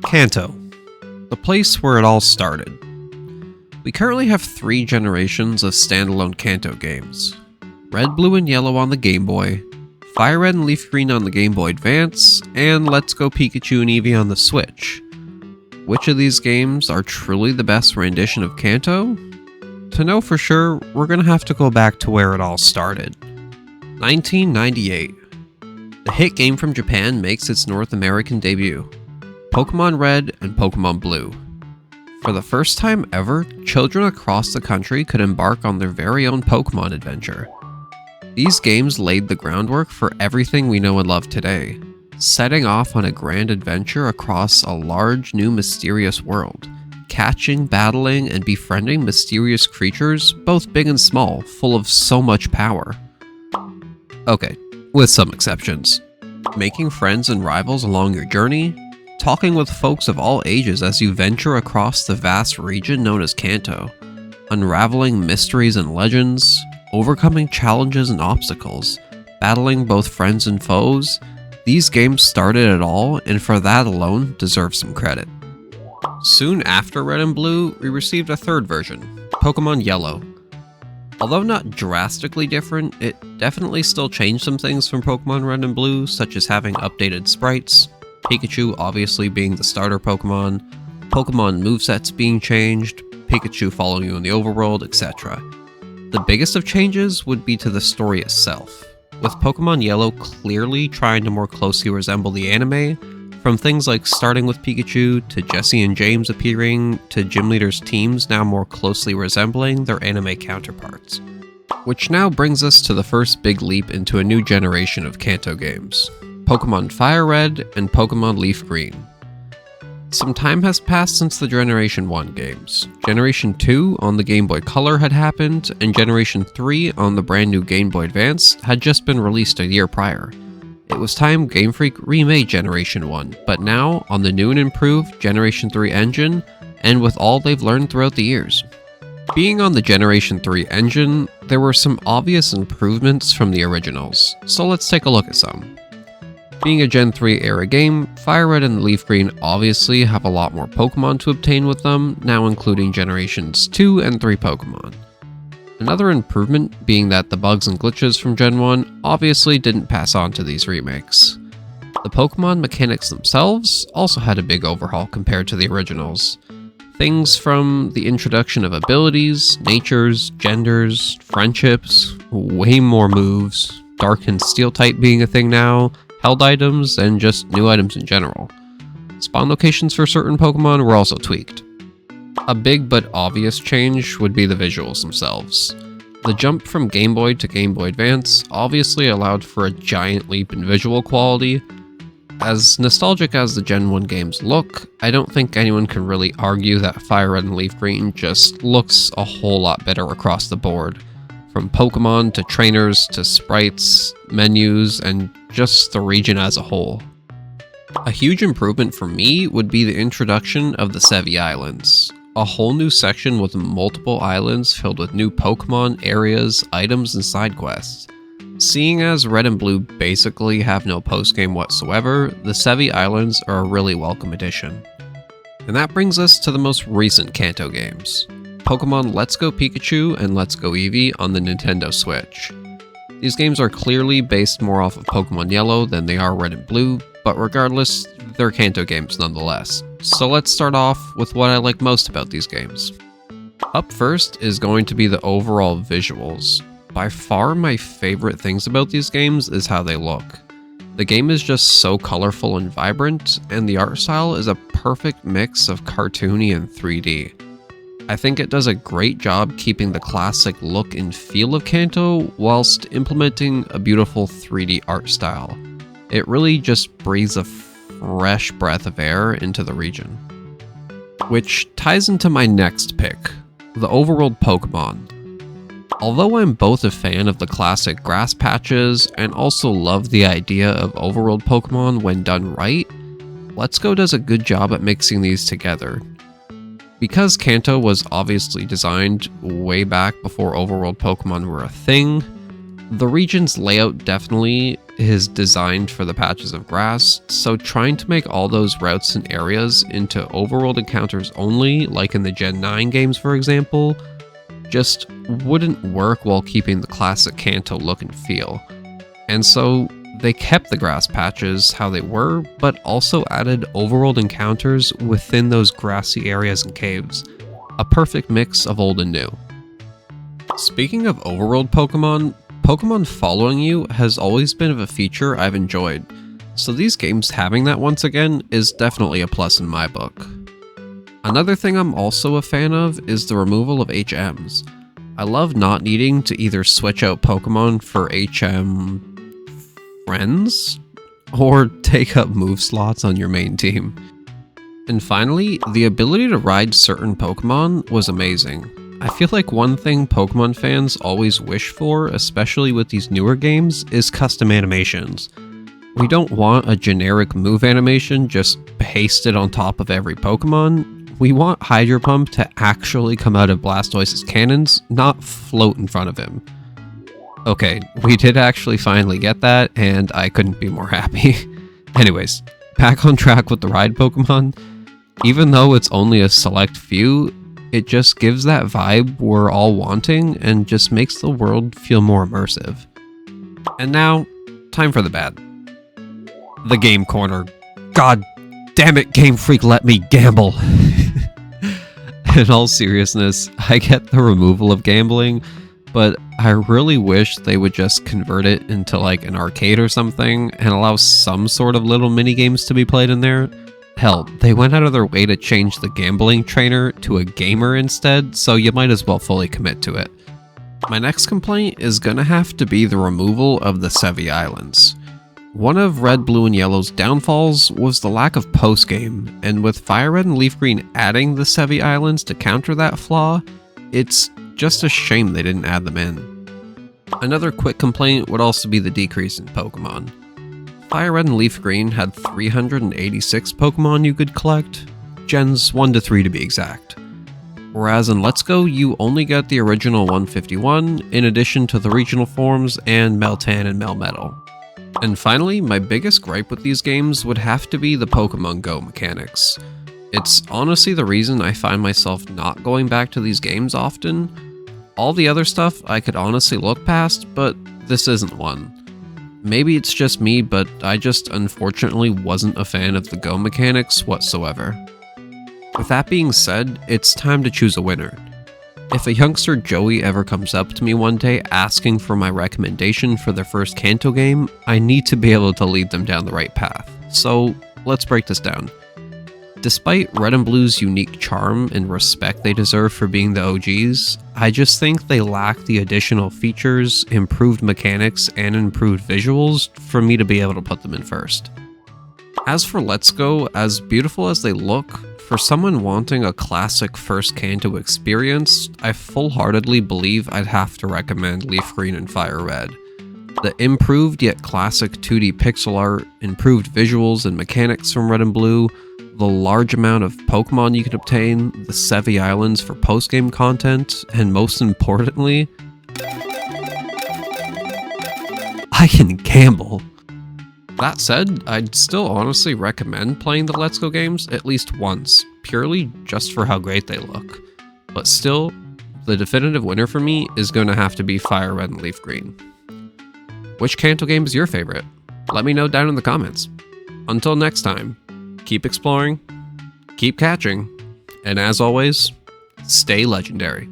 Kanto, the place where it all started. We currently have 3 generations of standalone Kanto games. Red, Blue, and Yellow on the Game Boy, Fire Red and Leaf Green on the Game Boy Advance, and Let's Go Pikachu and Eevee on the Switch. Which of these games are truly the best rendition of Kanto? To know for sure, we're gonna have to go back to where it all started. 1998. The hit game from Japan makes its North American debut. Pokemon Red and Pokemon Blue. For the first time ever, children across the country could embark on their very own Pokemon adventure. These games laid the groundwork for everything we know and love today, setting off on a grand adventure across a large, new, mysterious world, catching, battling, and befriending mysterious creatures, both big and small, full of so much power. Okay, with some exceptions. Making friends and rivals along your journey, talking with folks of all ages as you venture across the vast region known as Kanto, unraveling mysteries and legends, overcoming challenges and obstacles, battling both friends and foes. These games started it all, and for that alone deserve some credit. Soon after Red and Blue, we received a third version, Pokemon Yellow. Although not drastically different, it definitely still changed some things from Pokemon Red and Blue, such as having updated sprites, Pikachu obviously being the starter Pokemon movesets being changed, Pikachu following you in the overworld, etc. The biggest of changes would be to the story itself, with Pokemon Yellow clearly trying to more closely resemble the anime, from things like starting with Pikachu, to Jessie and James appearing, to gym leaders' teams now more closely resembling their anime counterparts. Which now brings us to the first big leap into a new generation of Kanto games. Pokemon Fire Red and Pokemon Leaf Green. Some time has passed since the Generation 1 games. Generation 2 on the Game Boy Color had happened, and Generation 3 on the brand new Game Boy Advance had just been released a year prior. It was time Game Freak remade Generation 1, but now on the new and improved Generation 3 engine, and with all they've learned throughout the years. Being on the Generation 3 engine, there were some obvious improvements from the originals, so let's take a look at some. Being a Gen 3 era game, Fire Red and Leaf Green obviously have a lot more Pokemon to obtain with them, now including Generations 2 and 3 Pokemon. Another improvement being that the bugs and glitches from Gen 1 obviously didn't pass on to these remakes. The Pokemon mechanics themselves also had a big overhaul compared to the originals. Things from the introduction of abilities, natures, genders, friendships, way more moves, Dark and Steel type being a thing now, held items, and just new items in general. Spawn locations for certain Pokemon were also tweaked. A big but obvious change would be the visuals themselves. The jump from Game Boy to Game Boy Advance obviously allowed for a giant leap in visual quality. As nostalgic as the Gen 1 games look, I don't think anyone can really argue that Fire Red and Leaf Green just looks a whole lot better across the board. From Pokemon to trainers to sprites, menus, and just the region as a whole. A huge improvement for me would be the introduction of the Sevi Islands. A whole new section with multiple islands filled with new Pokemon, areas, items, and side quests. Seeing as Red and Blue basically have no postgame whatsoever, the Sevi Islands are a really welcome addition. And that brings us to the most recent Kanto games. Pokemon Let's Go Pikachu and Let's Go Eevee on the Nintendo Switch. These games are clearly based more off of Pokemon Yellow than they are Red and Blue, but regardless, they're Kanto games nonetheless. So let's start off with what I like most about these games. Up first is going to be the overall visuals. By far my favorite things about these games is how they look. The game is just so colorful and vibrant, and the art style is a perfect mix of cartoony and 3D. I think it does a great job keeping the classic look and feel of Kanto whilst implementing a beautiful 3D art style. It really just breathes a fresh breath of air into the region. Which ties into my next pick, the overworld Pokemon. Although I'm both a fan of the classic grass patches and also love the idea of overworld Pokemon when done right, Let's Go does a good job at mixing these together. Because Kanto was obviously designed way back before overworld Pokemon were a thing, the region's layout definitely is designed for the patches of grass, so trying to make all those routes and areas into overworld encounters only, like in the Gen 9 games for example, just wouldn't work while keeping the classic Kanto look and feel. And so they kept the grass patches how they were, but also added overworld encounters within those grassy areas and caves. A perfect mix of old and new. Speaking of overworld Pokemon following you has always been a feature I've enjoyed, so these games having that once again is definitely a plus in my book. Another thing I'm also a fan of is the removal of HMs. I love not needing to either switch out Pokemon for HM friends, or take up move slots on your main team. And finally, the ability to ride certain Pokemon was amazing. I feel like one thing Pokemon fans always wish for, especially with these newer games, is custom animations. We don't want a generic move animation just pasted on top of every Pokemon. We want Hydro Pump to actually come out of Blastoise's cannons, not float in front of him. Okay, we did actually finally get that, and I couldn't be more happy. Anyways, back on track with the ride Pokemon. Even though it's only a select few, it just gives that vibe we're all wanting and just makes the world feel more immersive. And now, time for the bad. The game corner. God damn it, Game Freak, let me gamble! In all seriousness, I get the removal of gambling, but I really wish they would just convert it into like an arcade or something and allow some sort of little mini games to be played in there. Hell, they went out of their way to change the gambling trainer to a gamer instead, so you might as well fully commit to it. My next complaint is gonna have to be the removal of the Sevi Islands. One of Red, Blue, and Yellow's downfalls was the lack of post-game, and with Fire Red and Leaf Green adding the Sevi Islands to counter that flaw, it's just a shame they didn't add them in. Another quick complaint would also be the decrease in Pokemon. Fire Red and Leaf Green had 386 Pokemon you could collect, Gens 1 to 3 to be exact. Whereas in Let's Go, you only get the original 151, in addition to the regional forms and Meltan and Melmetal. And finally, my biggest gripe with these games would have to be the Pokemon Go mechanics. It's honestly the reason I find myself not going back to these games often. All the other stuff I could honestly look past, but this isn't one. Maybe it's just me, but I just unfortunately wasn't a fan of the Go mechanics whatsoever. With that being said, it's time to choose a winner. If a youngster Joey ever comes up to me one day asking for my recommendation for their first Kanto game, I need to be able to lead them down the right path. So let's break this down. Despite Red and Blue's unique charm and respect they deserve for being the OGs, I just think they lack the additional features, improved mechanics, and improved visuals for me to be able to put them in first. As for Let's Go, as beautiful as they look, for someone wanting a classic first Kanto experience, I full-heartedly believe I'd have to recommend Leaf Green and Fire Red. The improved yet classic 2D pixel art, improved visuals and mechanics from Red and Blue, the large amount of Pokemon you can obtain, the Sevi Islands for post-game content, and most importantly, I can gamble! That said, I'd still honestly recommend playing the Let's Go games at least once, purely just for how great they look. But still, the definitive winner for me is going to have to be Fire Red and Leaf Green. Which Kanto game is your favorite? Let me know down in the comments. Until next time, keep exploring, keep catching, and as always, stay legendary.